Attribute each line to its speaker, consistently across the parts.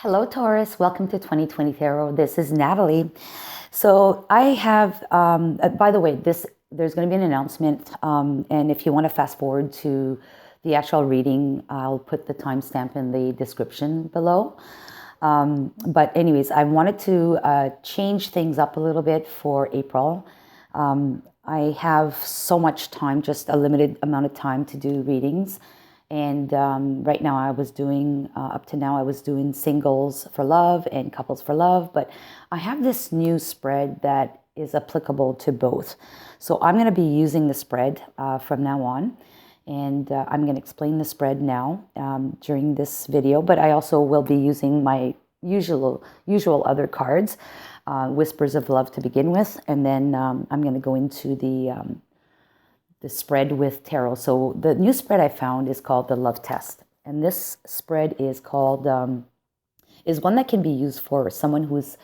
Speaker 1: Hello, Taurus. Welcome to 2020 Tarot. This is Natalie. So I have, by the way, there's going to be an announcement. And if you want to fast forward to the actual reading, I'll put the timestamp in the description below. But anyways, I wanted to change things up a little bit for April. I have so much time, just a limited amount of time to do readings. And right now up to now, I was doing singles for love and couples for love. But I have this new spread that is applicable to both. So I'm going to be using the spread from now on. And I'm going to explain the spread now during this video. But I also will be using my usual other cards, Whispers of Love to begin with. And then I'm going to go into the spread with tarot. So the new spread I found is called the Love Test. And this spread is called, is one that can be used for someone who's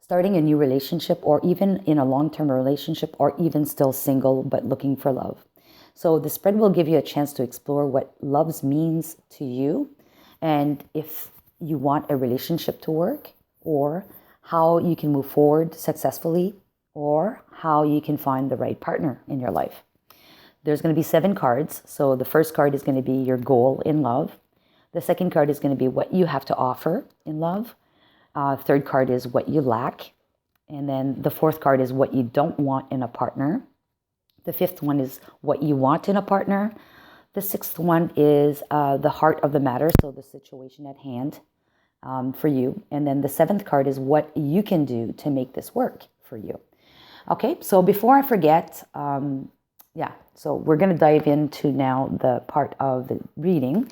Speaker 1: starting a new relationship or even in a long-term relationship or even still single but looking for love. So the spread will give you a chance to explore what love means to you and if you want a relationship to work or how you can move forward successfully or how you can find the right partner in your life. There's going to be 7 cards. So the first card is going to be your goal in love. The second card is going to be what you have to offer in love. Third card is what you lack. And then the fourth card is what you don't want in a partner. The fifth one is what you want in a partner. The sixth one is the heart of the matter, so the situation at hand for you. And then the seventh card is what you can do to make this work for you. Okay, so before I forget, so we're going to dive into now the part of the reading.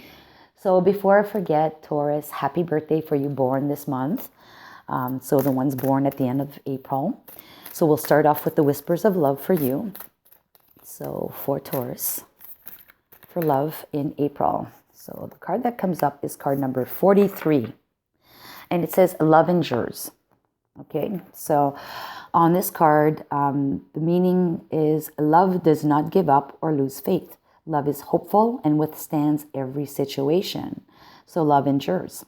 Speaker 1: So before I forget, Taurus, happy birthday for you born this month. So the ones born at the end of April. So we'll start off with the Whispers of Love for you. So for Taurus, for love in April. So the card that comes up is card number 43. And it says love endures. Okay, so on this card, the meaning is love does not give up or lose faith. Love is hopeful and withstands every situation. So love endures.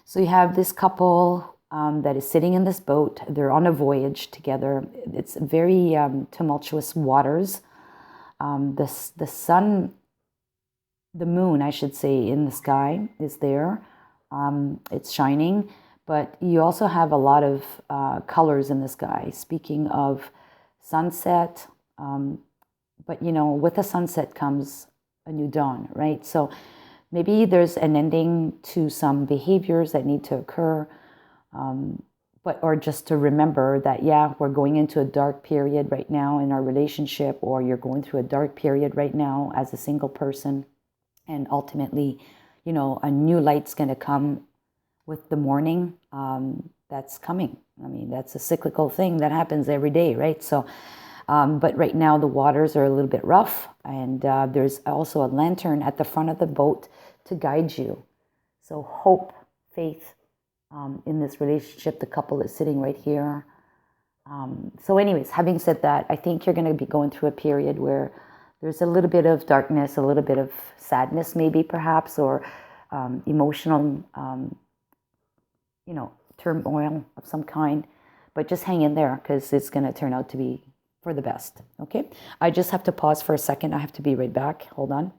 Speaker 1: So you have this couple that is sitting in this boat. They're on a voyage together. It's very tumultuous waters. The sun, the moon, I should say, in the sky is there. It's shining. But you also have a lot of colors in the sky. Speaking of sunset, but with the sunset comes a new dawn, right? So maybe there's an ending to some behaviors that need to occur, or just to remember that, we're going into a dark period right now in our relationship, or you're going through a dark period right now as a single person. And ultimately, a new light's going to come with the morning that's coming. I mean, that's a cyclical thing that happens every day, right? So, but right now the waters are a little bit rough, and there's also a lantern at the front of the boat to guide you. So hope, faith in this relationship. The couple is sitting right here. So anyways, having said that, I think you're going to be going through a period where there's a little bit of darkness, a little bit of sadness maybe perhaps, or emotional turmoil of some kind, but just hang in there because it's going to turn out to be for the best. Okay, I just have to pause for a second. I have to be right back. Hold on.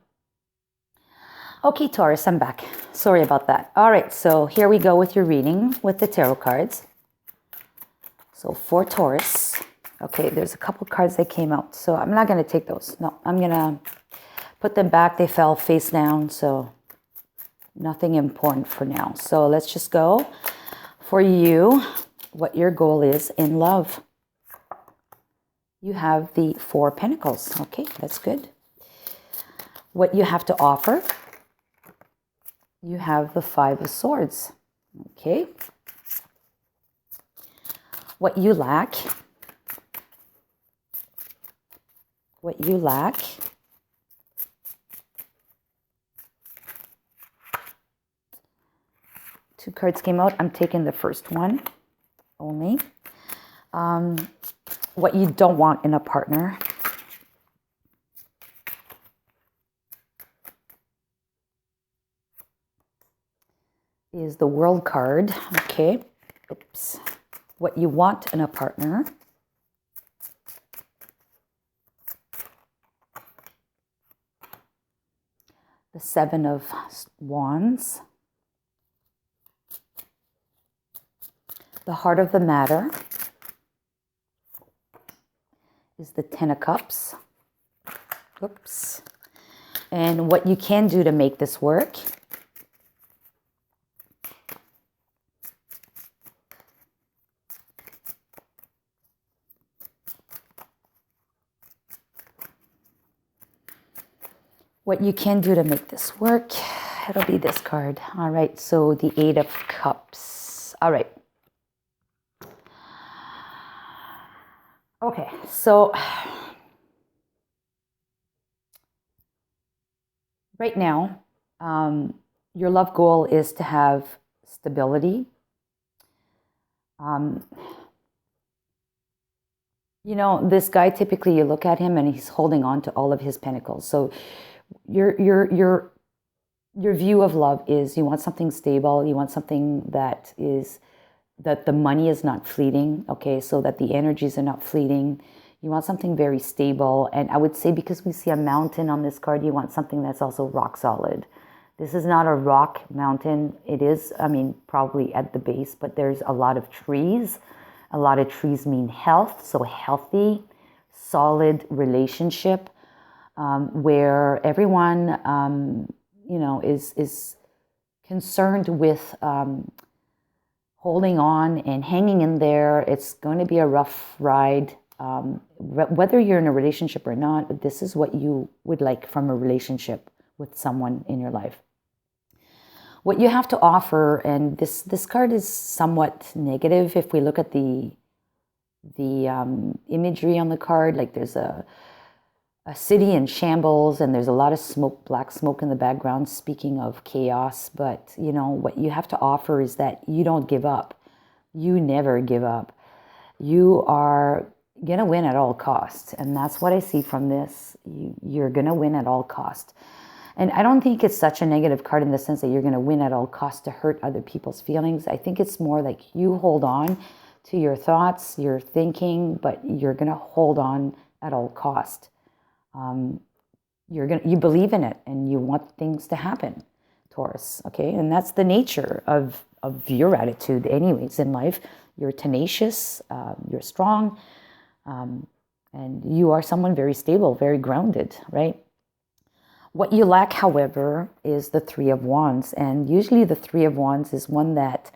Speaker 1: Okay, Taurus, I'm back. Sorry about that. All right, so here we go with your reading with the tarot cards. So for Taurus, okay, there's a couple cards that came out, so I'm not going to take those. No, I'm going to put them back. They fell face down, so nothing important for now. So let's just go for you, what your goal is in love. You have the 4 Pentacles. Okay, that's good. What you have to offer, you have the 5 of Swords. Okay. What you lack, Two cards came out. I'm taking the first one only. What you don't want in a partner. is the World card. Okay. Oops. What you want in a partner. The Seven of Wands. The heart of the matter is the Ten of Cups. Oops. And what you can do to make this work. What you can do to make this work, it'll be this card. All right, so the Eight of Cups. All right. Okay, so right now, your love goal is to have stability. You know, this guy, typically you look at him and he's holding on to all of his pentacles. So your view of love is you want something stable. You want something that the money is not fleeting. Okay, so that the energies are not fleeting. You want something very stable. And I would say, because we see a mountain on this card, you want something that's also rock solid. This is not a rock mountain. It is, I mean, probably at the base, but there's a lot of trees. A lot of trees mean health, so healthy, solid relationship, where everyone, you know, is concerned with holding on and hanging in there. It's going to be a rough ride. Whether you're in a relationship or not, this is what you would like from a relationship with someone in your life. What you have to offer, and this card is somewhat negative if we look at the imagery on the card. Like there's a city in shambles, and there's a lot of smoke, black smoke in the background, speaking of chaos. But, you know, what you have to offer is that you don't give up. You never give up. You are going to win at all costs. And that's what I see from this. You're going to win at all costs. And I don't think it's such a negative card in the sense that you're going to win at all costs to hurt other people's feelings. I think it's more like you hold on to your thoughts, your thinking, but you're going to hold on at all cost. You believe in it and you want things to happen, Taurus. Okay, and that's the nature of your attitude, anyways, in life. You're tenacious, you're strong, and you are someone very stable, very grounded, right? What you lack, however, is the Three of Wands. And usually the Three of Wands is one that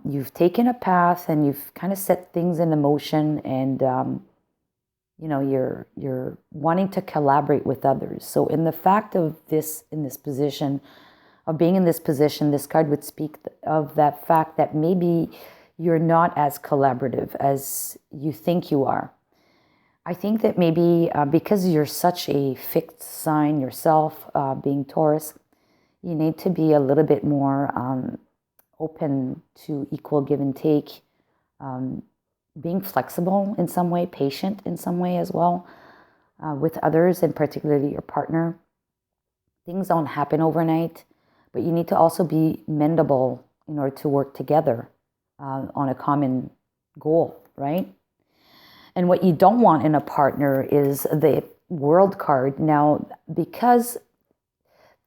Speaker 1: you've taken a path and you've kind of set things into motion, and you know, you're wanting to collaborate with others. So in the fact of this, in this position, of being in this position, this card would speak of that fact that maybe you're not as collaborative as you think you are. I think that maybe because you're such a fixed sign yourself, being Taurus, you need to be a little bit more open to equal give and take, being flexible in some way, patient in some way as well, with others, and particularly your partner. Things don't happen overnight, but you need to also be mendable in order to work together on a common goal, right? And what you don't want in a partner is the World card. Now, because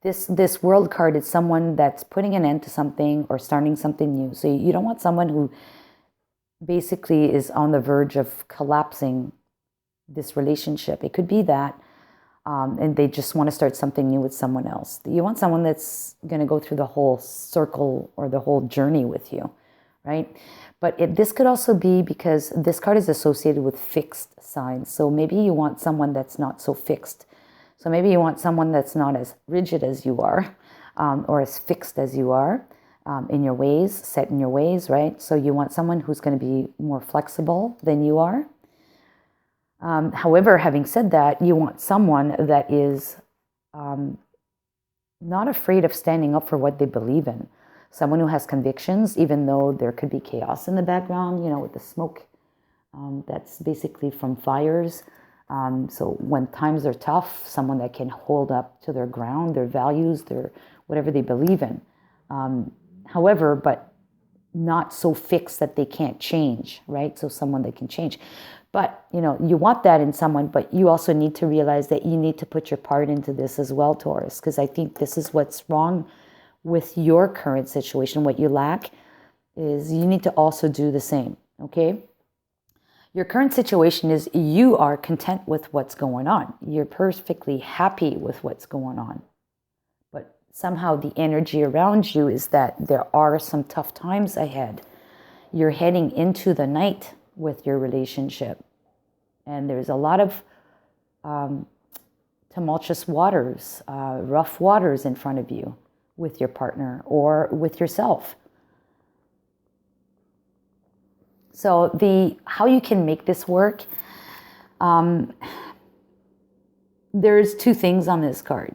Speaker 1: this World card is someone that's putting an end to something or starting something new. So you don't want someone who basically is on the verge of collapsing this relationship. It could be that, and they just want to start something new with someone else. You want someone that's going to go through the whole circle or the whole journey with you, right? But this could also be because this card is associated with fixed signs. So maybe you want someone that's not so fixed. So maybe you want someone that's not as rigid as you are, or as fixed as you are in your ways, set in your ways, right? So you want someone who's going to be more flexible than you are. However, having said that, you want someone that is not afraid of standing up for what they believe in. Someone who has convictions, even though there could be chaos in the background, you know, with the smoke that's basically from fires. So when times are tough, someone that can hold up to their ground, their values, their whatever they believe in. However, but not so fixed that they can't change, right? So someone that can change. But, you want that in someone, but you also need to realize that you need to put your part into this as well, Taurus, because I think this is what's wrong with your current situation. What you lack is you need to also do the same, okay? Your current situation is you are content with what's going on. You're perfectly happy with what's going on. But somehow the energy around you is that there are some tough times ahead. You're heading into the night with your relationship. And there's a lot of tumultuous waters, rough waters in front of you with your partner or with yourself. So how you can make this work, there's two things on this card.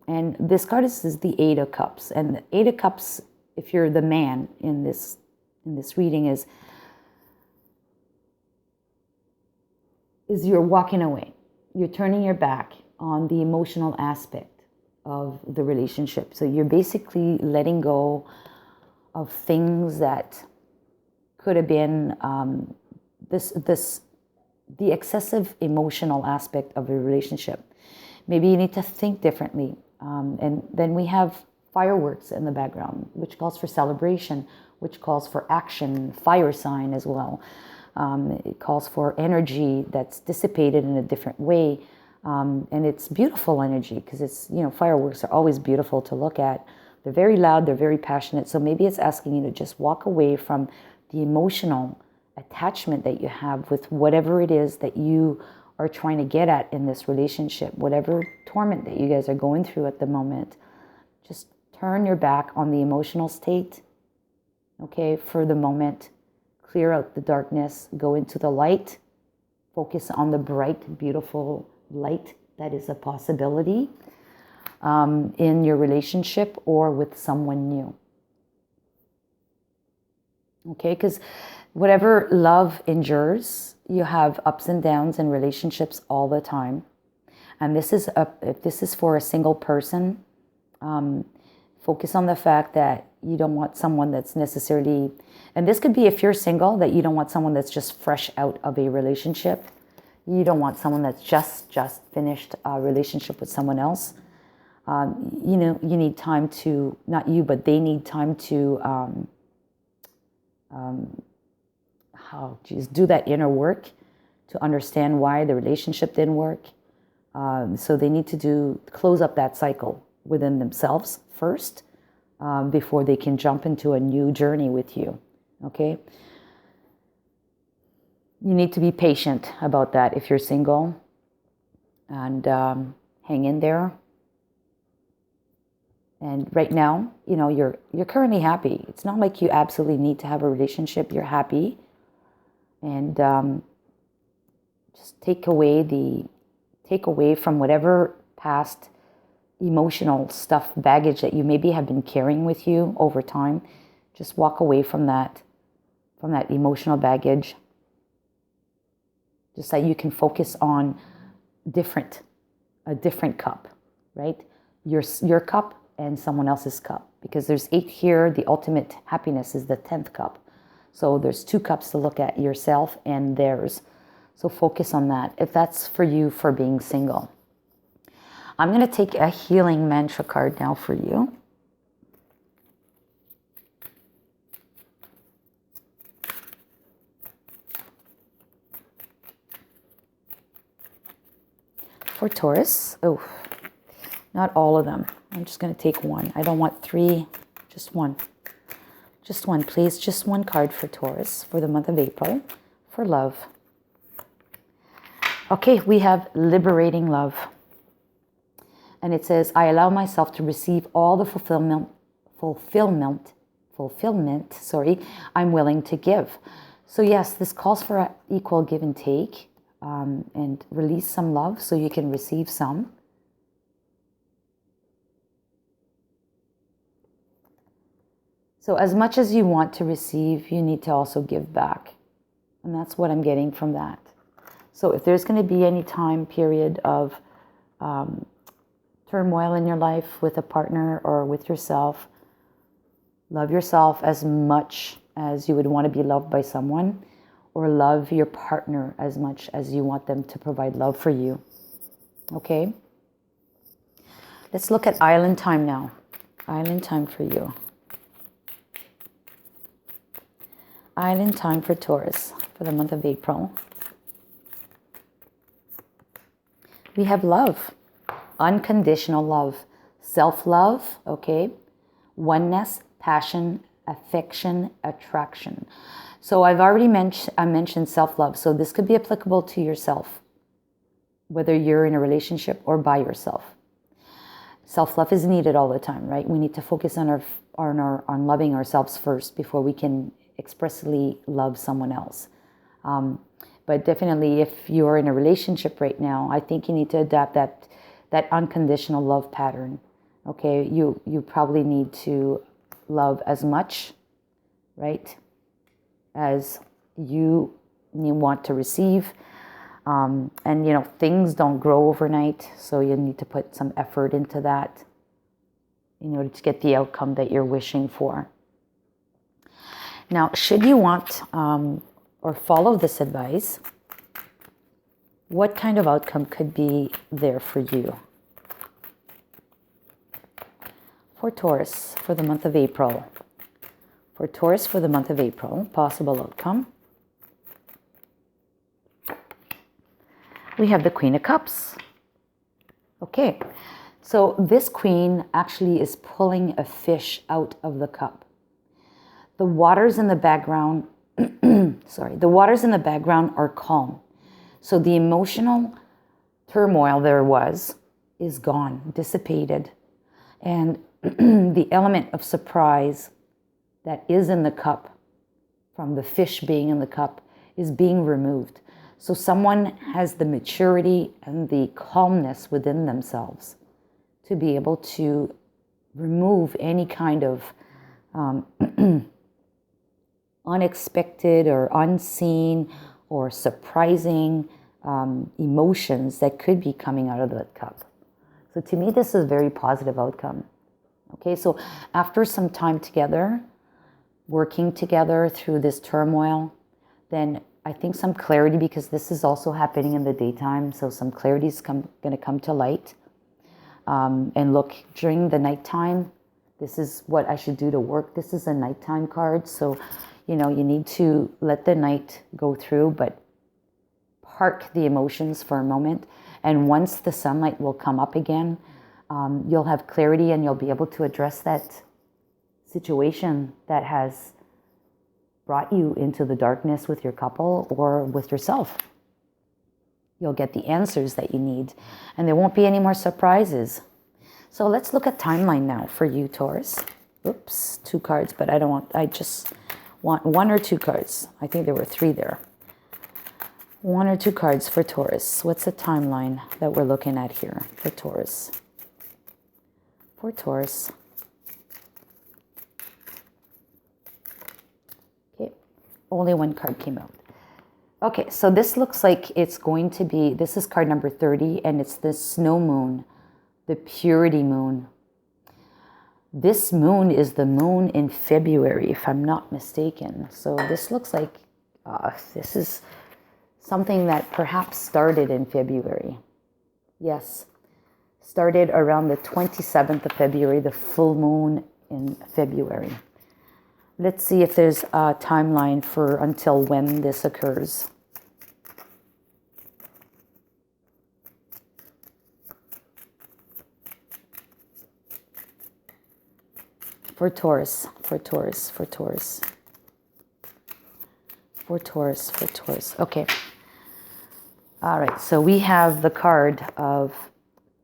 Speaker 1: And this card is the Eight of Cups. And the Eight of Cups, if you're the man in this reading, is you're walking away. You're turning your back on the emotional aspect of the relationship. So you're basically letting go of things that could have been the excessive emotional aspect of a relationship. Maybe you need to think differently. And then we have fireworks in the background, which calls for celebration, which calls for action, fire sign as well. It calls for energy that's dissipated in a different way. And it's beautiful energy because it's, fireworks are always beautiful to look at. They're very loud, they're very passionate. So maybe it's asking you to just walk away from the emotional attachment that you have with whatever it is that you are trying to get at in this relationship, whatever torment that you guys are going through at the moment. Just turn your back on the emotional state, okay, for the moment. Clear out the darkness, go into the light, focus on the bright, beautiful light that is a possibility in your relationship or with someone new. Okay, because whatever love endures, you have ups and downs in relationships all the time. And if this is for a single person, focus on the fact that you don't want someone that's necessarily, and this could be if you're single, that you don't want someone that's just fresh out of a relationship. You don't want someone that's just finished a relationship with someone else. You need time to, not you, but they need time to do that inner work to understand why the relationship didn't work. So they need to close up that cycle within themselves first before they can jump into a new journey with you. Okay? You need to be patient about that if you're single, and hang in there. And right now, you're currently happy. It's not like you absolutely need to have a relationship. You're happy, and just take away from whatever past emotional stuff, baggage that you maybe have been carrying with you over time. Just walk away from that emotional baggage, just so you can focus on a different cup, right? Your cup and someone else's cup, because there's 8 here. The ultimate happiness is the 10th cup. So there's 2 cups to look at, yourself and theirs. So focus on that if that's for you for being single. I'm going to take a healing mantra card now for you. For Taurus, not all of them. I'm just going to take one. I don't want 3, just one. Just one, please. Just one card for Taurus for the month of April for love. Okay, we have liberating love. And it says, I allow myself to receive all the fulfillment, I'm willing to give. So yes, this calls for an equal give and take. And release some love so you can receive some. So as much as you want to receive, you need to also give back. And that's what I'm getting from that. So if there's going to be any time period of turmoil in your life with a partner or with yourself, Love yourself as much as you would want to be loved by someone, or love your partner as much as you want them to provide love for you. Okay? Let's look at island time now. Island time for you. Island time for Taurus for the month of April. We have love, unconditional love, self-love, okay? Oneness, passion, affection, attraction. So I've already mentioned self-love. So this could be applicable to yourself, whether you're in a relationship or by yourself. Self-love is needed all the time, right? We need to focus on loving ourselves first before we can expressly love someone else. But definitely, if you're in a relationship right now, I think you need to adapt that unconditional love pattern. Okay, you probably need to love as much, right, as you want to receive. And, things don't grow overnight, so you need to put some effort into that in order to get the outcome that you're wishing for. Now, should you want or follow this advice, what kind of outcome could be there for you? For Taurus, for the month of April. For Taurus, for the month of April, possible outcome. We have the Queen of Cups. Okay, so this queen actually is pulling a fish out of the cup. The waters in the background, the waters in the background are calm. So the emotional turmoil there is gone, dissipated. And the element of surprise that is in the cup, from the fish being in the cup, is being removed. So someone has the maturity and the calmness within themselves to be able to remove any kind of unexpected or unseen or surprising emotions that could be coming out of that cup. So to me, this is a very positive outcome. Okay, so after some time together, working together through this turmoil, then I think some clarity, because this is also happening in the daytime, so some clarity is going to come to light. And look, during the nighttime, this is what I should do to work. This is a nighttime card, so you need to let the night go through, but park the emotions for a moment. And once the sunlight will come up again, you'll have clarity and you'll be able to address that situation that has brought you into the darkness with your couple or with yourself. You'll get the answers that you need, and there won't be any more surprises. So let's look at timeline now for you, Taurus. Oops, 2 cards, but I just want 1 or 2 cards. I think there were 3 there. 1 or 2 cards for Taurus. What's the timeline that we're looking at here for Taurus? For Taurus. Okay, only 1 card came out. Okay, so this looks like it's going to be, this is card number 30, and it's the snow moon, the purity moon. This moon is the moon in February, if I'm not mistaken. So this looks like this is something that perhaps started in February. Yes, started around the 27th of February, the full moon in February. Let's see if there's a timeline for until when this occurs. For Taurus, for Taurus, for Taurus. For Taurus, for Taurus. Okay. All right, so we have the card of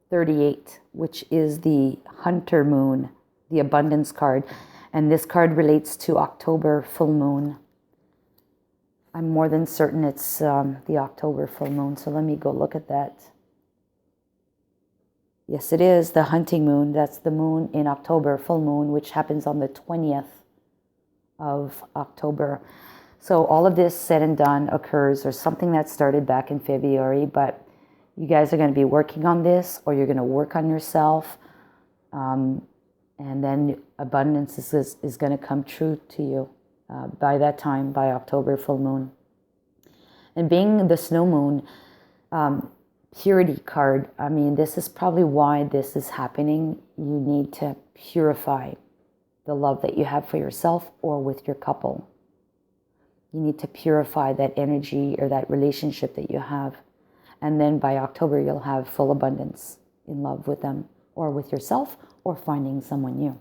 Speaker 1: 38, which is the Hunter Moon, the abundance card. And this card relates to October full moon. I'm more than certain it's the October full moon, so let me go look at that. Yes, it is the hunting moon. That's the moon in October, full moon, which happens on the 20th of October. So all of this said and done occurs, or something that started back in February, but you guys are going to be working on this, or you're going to work on yourself. And then abundance is going to come true to you by that time, by October full moon. And being the snow moon, purity card, I mean, this is probably why this is happening. You need to purify the love that you have for yourself or with your couple. You need to purify that energy or that relationship that you have. And then by October, you'll have full abundance in love with them or with yourself or finding someone new.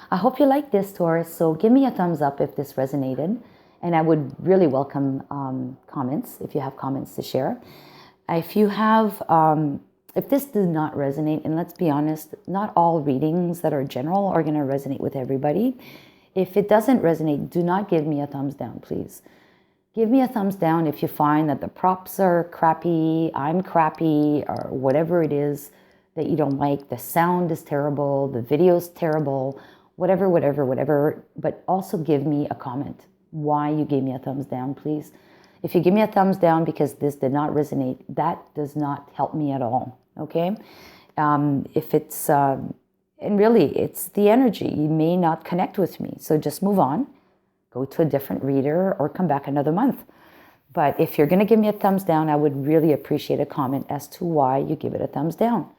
Speaker 1: I hope you like this, Taurus. So give me a thumbs up if this resonated. And I would really welcome comments if you have comments to share. If you have, if this does not resonate, and let's be honest, not all readings that are general are going to resonate with everybody. If it doesn't resonate, do not give me a thumbs down, please. Give me a thumbs down if you find that the props are crappy, I'm crappy, or whatever it is that you don't like. The sound is terrible, the video's terrible, whatever. But also give me a comment why you gave me a thumbs down, please. If you give me a thumbs down because this did not resonate, that does not help me at all, okay? If it's, and really, it's the energy. You may not connect with me, so just move on. Go to a different reader or come back another month. But if you're going to give me a thumbs down, I would really appreciate a comment as to why you give it a thumbs down.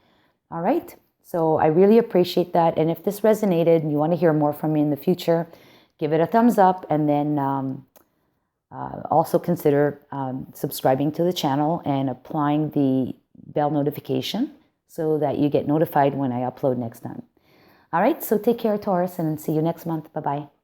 Speaker 1: All right? So I really appreciate that. And if this resonated and you want to hear more from me in the future, give it a thumbs up, and then also consider subscribing to the channel and applying the bell notification so that you get notified when I upload next time. All right, so take care, Taurus, and see you next month. Bye-bye.